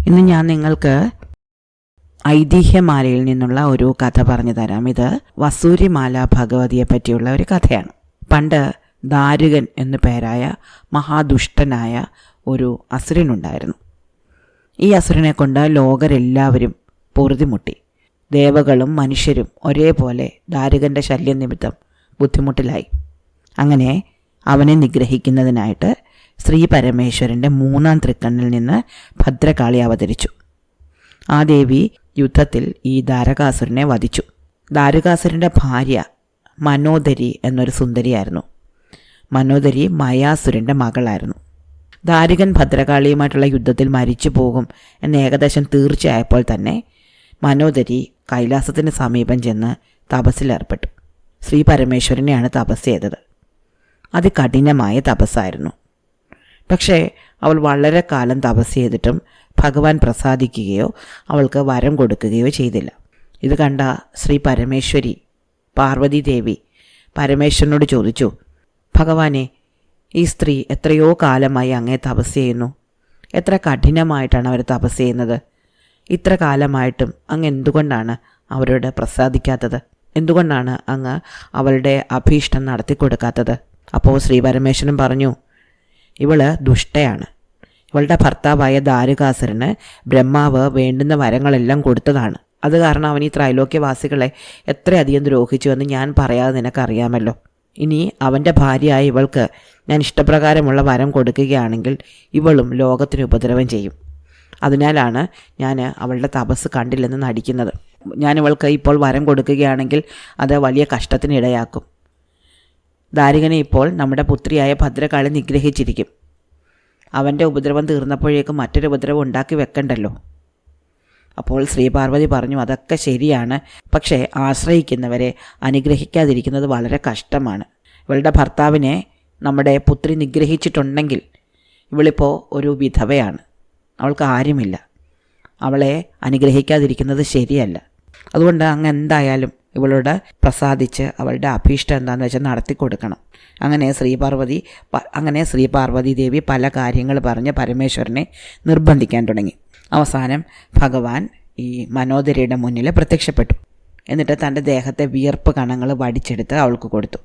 ഇന്ന് ഞാൻ നിങ്ങൾക്ക് ഐതിഹ്യമാലയിൽ നിന്നുള്ള ഒരു കഥ പറഞ്ഞു തരാം. ഇത് വസൂരിമാല ഭഗവതിയെ പറ്റിയുള്ള ഒരു കഥയാണ്. പണ്ട് ദാരുകൻ എന്നു പേരായ മഹാദുഷ്ടനായ ഒരു അസുരനുണ്ടായിരുന്നു. ഈ അസുരനെ കൊണ്ട് ലോകരെല്ലാവരും പൊറുതിമുട്ടി. ദേവകളും മനുഷ്യരും ഒരേപോലെ ദാരുകൻ്റെ ശല്യം നിമിത്തം ബുദ്ധിമുട്ടിലായി. അങ്ങനെ അവനെ നിഗ്രഹിക്കുന്നതിനായിട്ട് ശ്രീ പരമേശ്വരൻ്റെ 3-ാം തൃക്കണ്ണിൽ നിന്ന് ഭദ്രകാളി അവതരിച്ചു. ആ ദേവി യുദ്ധത്തിൽ ഈ ദാരകാസുരനെ വധിച്ചു. ദാരകാസുരൻ്റെ ഭാര്യ മനോദരി എന്നൊരു സുന്ദരിയായിരുന്നു. മനോദരി മയാസുരൻ്റെ മകളായിരുന്നു. ദാരുകൻ ഭദ്രകാളിയുമായിട്ടുള്ള യുദ്ധത്തിൽ മരിച്ചു പോകും എന്ന് ഏകദേശം തീർച്ചയായപ്പോൾ തന്നെ മനോദരി കൈലാസത്തിന് സമീപം ചെന്ന് തപസ്സിലേർപ്പെട്ടു. ശ്രീ പരമേശ്വരനെയാണ് തപസ് ചെയ്തത്. അതികഠിനമായ തപസ്സായിരുന്നു. പക്ഷേ അവൾ വളരെ കാലം തപസ് ചെയ്തിട്ടും ഭഗവാൻ പ്രസാദിക്കുകയോ അവൾക്ക് വരം കൊടുക്കുകയോ ചെയ്തില്ല. ഇത് കണ്ട ശ്രീ പരമേശ്വരി പാർവതി ദേവി പരമേശ്വരനോട് ചോദിച്ചു, ഭഗവാനെ, ഈ സ്ത്രീ എത്രയോ കാലമായി അങ്ങേ തപസ് ചെയ്യുന്നു. എത്ര കഠിനമായിട്ടാണ് അവർ തപസ് ചെയ്യുന്നത്. ഇത്ര കാലമായിട്ടും അങ്ങ് എന്തുകൊണ്ടാണ് അവരോട് പ്രസാദിക്കാത്തത്? എന്തുകൊണ്ടാണ് അങ്ങ് അവളുടെ അഭീഷ്ടം നടത്തിക്കൊടുക്കാത്തത്? അപ്പോൾ ശ്രീ പരമേശ്വരൻ പറഞ്ഞു, ഇവള് ദുഷ്ടയാണ്. ഇവളുടെ ഭർത്താവായ ദാരുകാസുരന് ബ്രഹ്മാവ് വേണ്ടുന്ന വരങ്ങളെല്ലാം കൊടുത്തതാണ്. അത് കാരണം അവൻ ഈ ത്രൈലോക്യവാസികളെ എത്രയധികം ദ്രോഹിച്ചുവെന്ന് ഞാൻ പറയാതെ നിനക്കറിയാമല്ലോ. ഇനി അവൻ്റെ ഭാര്യയായ ഇവൾക്ക് ഞാൻ ഇഷ്ടപ്രകാരമുള്ള വരം കൊടുക്കുകയാണെങ്കിൽ ഇവളും ലോകത്തിന് ഉപദ്രവം ചെയ്യും. അതിനാലാണ് ഞാൻ അവളുടെ തപസ് കണ്ടില്ലെന്ന് നടിക്കുന്നത്. ഞാൻ ഇവൾക്ക് ഇപ്പോൾ വരം കൊടുക്കുകയാണെങ്കിൽ അത് വലിയ കഷ്ടത്തിന് ഇടയാക്കും. ദാരുകനെ ഇപ്പോൾ നമ്മുടെ പുത്രിയായ ഭദ്രകാളി നിഗ്രഹിച്ചിരിക്കും. അവൻ്റെ ഉപദ്രവം തീർന്നപ്പോഴേക്കും മറ്റൊരു ഉപദ്രവം ഉണ്ടാക്കി വെക്കണ്ടല്ലോ. അപ്പോൾ ശ്രീപാർവതി പറഞ്ഞു, അതൊക്കെ ശരിയാണ്. പക്ഷേ ആശ്രയിക്കുന്നവരെ അനുഗ്രഹിക്കാതിരിക്കുന്നത് വളരെ കഷ്ടമാണ്. ഇവളുടെ ഭർത്താവിനെ നമ്മുടെ പുത്രി നിഗ്രഹിച്ചിട്ടുണ്ടെങ്കിൽ ഇവളിപ്പോൾ ഒരു വിധവയാണ്. അവൾക്ക് ആരുമില്ല. അവളെ അനുഗ്രഹിക്കാതിരിക്കുന്നത് ശരിയല്ല. അതുകൊണ്ട് അങ്ങ് എന്തായാലും ഇവളോട് പ്രസാദിച്ച് അവളുടെ അഭീഷ്ടം എന്താണെന്ന് വെച്ചാൽ നടത്തി കൊടുക്കണം. അങ്ങനെ ശ്രീ പാർവതി ദേവി പല കാര്യങ്ങൾ പറഞ്ഞ് പരമേശ്വരനെ നിർബന്ധിക്കാൻ തുടങ്ങി. അവസാനം ഭഗവാൻ ഈ മനോദരിയുടെ മുന്നിൽ പ്രത്യക്ഷപ്പെട്ടു. എന്നിട്ട് തൻ്റെ ദേഹത്തെ വിയർപ്പ് കണങ്ങൾ വടിച്ചെടുത്ത് അവൾക്ക് കൊടുത്തു.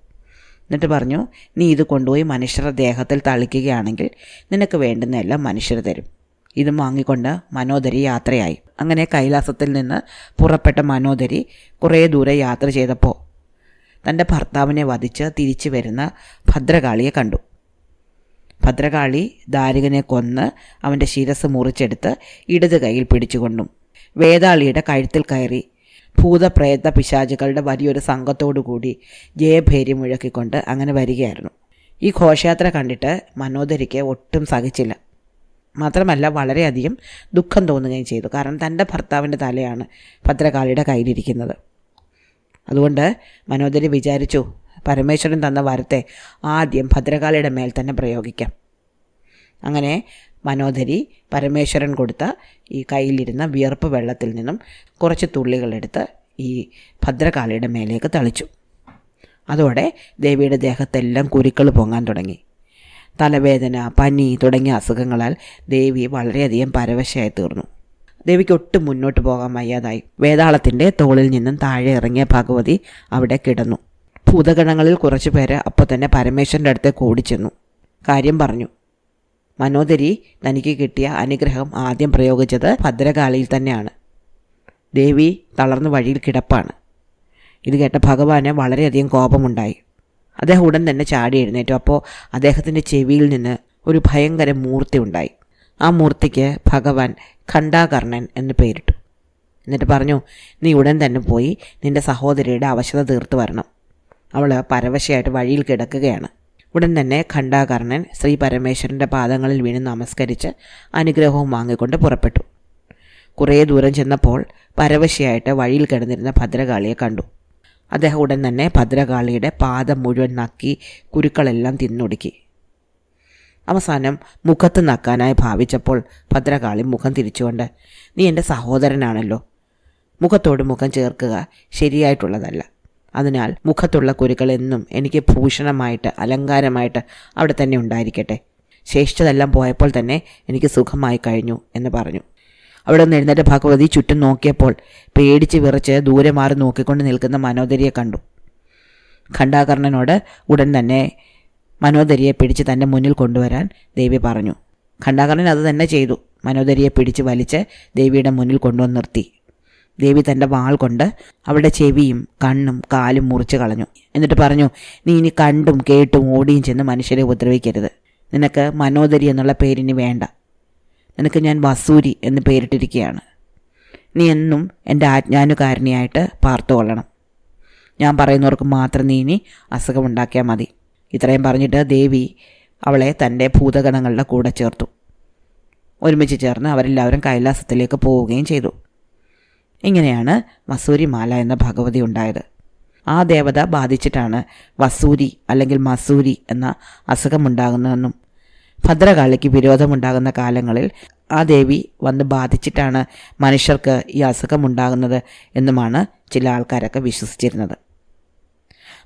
എന്നിട്ട് പറഞ്ഞു, നീ ഇത് കൊണ്ടുപോയി മനുഷ്യരുടെ ദേഹത്തിൽ തളിക്കുകയാണെങ്കിൽ നിനക്ക് വേണ്ടുന്നതെല്ലാം മനുഷ്യർ തരും. ഇതും വാങ്ങിക്കൊണ്ട് മനോദരി യാത്രയായി. അങ്ങനെ കൈലാസത്തിൽ നിന്ന് പുറപ്പെട്ട മനോദരി കുറേ ദൂരെ യാത്ര ചെയ്തപ്പോൾ തൻ്റെ ഭർത്താവിനെ വധിച്ച് തിരിച്ചു വരുന്ന ഭദ്രകാളിയെ കണ്ടു. ഭദ്രകാളി ദാരുകനെ കൊന്ന് അവൻ്റെ ശിരസ് മുറിച്ചെടുത്ത് ഇടത് കൈയിൽ പിടിച്ചുകൊണ്ടും വേതാളിയുടെ കഴുത്തിൽ കയറി ഭൂതപ്രേത പിശാചുകളുടെ വലിയൊരു സംഘത്തോടുകൂടി ജയഭേരി മുഴക്കിക്കൊണ്ട് അങ്ങനെ വരികയായിരുന്നു. ഈ ഘോഷയാത്ര കണ്ടിട്ട് മനോദരിക്ക് ഒട്ടും സഹിച്ചില്ല. മാത്രമല്ല വളരെയധികം ദുഃഖം തോന്നുകയും ചെയ്തു. കാരണം തൻ്റെ ഭർത്താവിൻ്റെ തലയാണ് ഭദ്രകാളിയുടെ കയ്യിലിരിക്കുന്നത്. അതുകൊണ്ട് മനോദരി വിചാരിച്ചു, പരമേശ്വരൻ തന്ന വരത്തെ ആദ്യം ഭദ്രകാളിയുടെ മേൽ തന്നെ പ്രയോഗിക്കാം. അങ്ങനെ മനോദരി പരമേശ്വരൻ കൊടുത്ത ഈ കയ്യിലിരുന്ന വിയർപ്പ് വെള്ളത്തിൽ നിന്നും കുറച്ച് തുള്ളികളെടുത്ത് ഈ ഭദ്രകാളിയുടെ മേലേക്ക് തളിച്ചു. അതോടെ ദേവിയുടെ ദേഹത്തെല്ലാം കുരുക്കൾ പൊങ്ങാൻ തുടങ്ങി. തലവേദന, പനി തുടങ്ങിയ അസുഖങ്ങളാൽ ദേവി വളരെയധികം പരവശയായി തീർന്നു. ദേവിക്ക് ഒട്ടും മുന്നോട്ട് പോകാൻ വയ്യാതായി. വേതാളത്തിൻ്റെ തോളിൽ നിന്നും താഴെ ഇറങ്ങിയ ഭഗവതി അവിടെ കിടന്നു. ഭൂതഗണങ്ങളിൽ കുറച്ചു പേര് അപ്പോൾ തന്നെ പരമേശ്വരൻ്റെ അടുത്തേക്ക് ഓടിച്ചെന്നു. കാര്യം പറഞ്ഞു. മനോദരി തനിക്ക് കിട്ടിയ അനുഗ്രഹം ആദ്യം പ്രയോഗിച്ചത് ഭദ്രകാളിയിൽ തന്നെയാണ്. ദേവി തളർന്നു വഴിയിൽ കിടപ്പാണ്. ഇത് കേട്ട ഭഗവാന് വളരെയധികം കോപമുണ്ടായി. അദ്ദേഹം ഉടൻ തന്നെ ചാടി എഴുന്നേറ്റു. അപ്പോൾ അദ്ദേഹത്തിൻ്റെ ചെവിയിൽ നിന്ന് ഒരു ഭയങ്കര മൂർത്തി ഉണ്ടായി. ആ മൂർത്തിക്ക് ഭഗവാൻ ഖണ്ഡാകർണൻ എന്ന് പേരിട്ടു. എന്നിട്ട് പറഞ്ഞു, നീ ഉടൻ തന്നെ പോയി നിൻ്റെ സഹോദരിയുടെ അവശത തീർത്തു വരണം. അവൾ പരവശയായിട്ട് വഴിയിൽ കിടക്കുകയാണ്. ഉടൻ തന്നെ ഖണ്ഡാകർണൻ ശ്രീ പരമേശ്വരൻ്റെ പാദങ്ങളിൽ വീണ് നമസ്കരിച്ച് അനുഗ്രഹവും വാങ്ങിക്കൊണ്ട് പുറപ്പെട്ടു. കുറേ ദൂരം ചെന്നപ്പോൾ പരവശയായിട്ട് വഴിയിൽ കിടന്നിരുന്ന ഭദ്രകാളിയെ കണ്ടു. അദ്ദേഹം ഉടൻ തന്നെ ഭദ്രകാളിയുടെ പാദം മുഴുവൻ നക്കി കുരുക്കളെല്ലാം തിന്നൊടുക്കി. അവസാനം മുഖത്ത് നക്കാനായി ഭാവിച്ചപ്പോൾ ഭദ്രകാളി മുഖം തിരിച്ചുകൊണ്ട്, നീ എൻ്റെ സഹോദരനാണല്ലോ, മുഖത്തോട് മുഖം ചേർക്കുക ശരിയായിട്ടുള്ളതല്ല. അതിനാൽ മുഖത്തുള്ള കുരുക്കൾ എന്നും എനിക്ക് ഭൂഷണമായിട്ട് അലങ്കാരമായിട്ട് അവിടെ തന്നെ ഉണ്ടായിരിക്കട്ടെ. ശേഷിച്ചതെല്ലാം പോയപ്പോൾ തന്നെ എനിക്ക് സുഖമായി കഴിഞ്ഞു എന്ന് പറഞ്ഞു. അവിടെ നിന്ന് എഴുന്നേറ്റ് ഭഗവതി ചുറ്റും നോക്കിയപ്പോൾ പേടിച്ച് വിറച്ച് ദൂരെ മാറി നോക്കിക്കൊണ്ട് നിൽക്കുന്ന മനോദരിയെ കണ്ടു. ഖണ്ഡാകർണനോട് ഉടൻ തന്നെ മനോദരിയെ പിടിച്ച് തൻ്റെ മുന്നിൽ കൊണ്ടുവരാൻ ദേവി പറഞ്ഞു. ഖണ്ഡാകർണൻ അത് തന്നെ ചെയ്തു. മനോദരിയെ പിടിച്ച് വലിച്ച് ദേവിയുടെ മുന്നിൽ കൊണ്ടുവന്ന് നിർത്തി. ദേവി തൻ്റെ വാൾ കൊണ്ട് അവളുടെ ചെവിയും കണ്ണും കാലും മുറിച്ച് കളഞ്ഞു. എന്നിട്ട് പറഞ്ഞു, നീ ഇനി കണ്ടും കേട്ടും ഓടിയും ചെന്ന് മനുഷ്യരെ ഉപദ്രവിക്കരുത്. നിനക്ക് മനോദരി എന്നുള്ള പേരിനി വേണ്ട. നിനക്ക് ഞാൻ വസൂരി എന്ന് പേരിട്ടിരിക്കുകയാണ്. നീ എന്നും എൻ്റെ ആജ്ഞാനുകാരണിയായിട്ട് പാർത്തുകൊള്ളണം. ഞാൻ പറയുന്നവർക്ക് മാത്രം നീ ഇനി അസുഖമുണ്ടാക്കിയാൽ മതി. ഇത്രയും പറഞ്ഞിട്ട് ദേവി അവളെ തൻ്റെ ഭൂതഗണങ്ങളുടെ കൂടെ ചേർത്തു. ഒരുമിച്ച് ചേർന്ന് അവരെല്ലാവരും കൈലാസത്തിലേക്ക് പോവുകയും ചെയ്തു. ഇങ്ങനെയാണ് വസൂരിമാല എന്ന ഭഗവതി ഉണ്ടായത്. ആ ദേവത ബാധിച്ചിട്ടാണ് വസൂരി അല്ലെങ്കിൽ മസൂരി എന്ന അസുഖമുണ്ടാകുന്നതെന്നും ഭദ്രകാളിക്ക് വിരോധമുണ്ടാകുന്ന കാലങ്ങളിൽ ആ ദേവി വന്ന് ബാധിച്ചിട്ടാണ് മനുഷ്യർക്ക് ഈ അസുഖമുണ്ടാകുന്നത് എന്നുമാണ് ചില ആൾക്കാരൊക്കെ വിശ്വസിച്ചിരുന്നത്.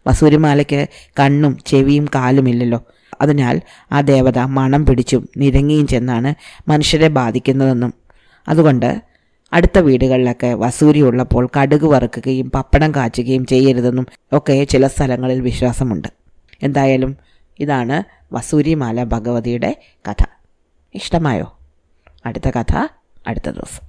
വസൂരിമാലയ്ക്ക് കണ്ണും ചെവിയും കാലുമില്ലല്ലോ. അതിനാൽ ആ ദേവത മണം പിടിച്ചും നിരങ്ങിയും ചെന്നാണ് മനുഷ്യരെ ബാധിക്കുന്നതെന്നും അതുകൊണ്ട് അടുത്ത വീടുകളിലൊക്കെ വസൂരി ഉള്ളപ്പോൾ കടുക് വറുക്കുകയും പപ്പടം കാച്ചുകയും ചെയ്യരുതെന്നും ഒക്കെ ചില സ്ഥലങ്ങളിൽ വിശ്വാസമുണ്ട്. എന്തായാലും ഇതാണ് വസൂരിമാല ഭഗവതിയുടെ കഥ. ഇഷ്ടമായോ? അടുത്ത കഥ അടുത്ത ദിവസം.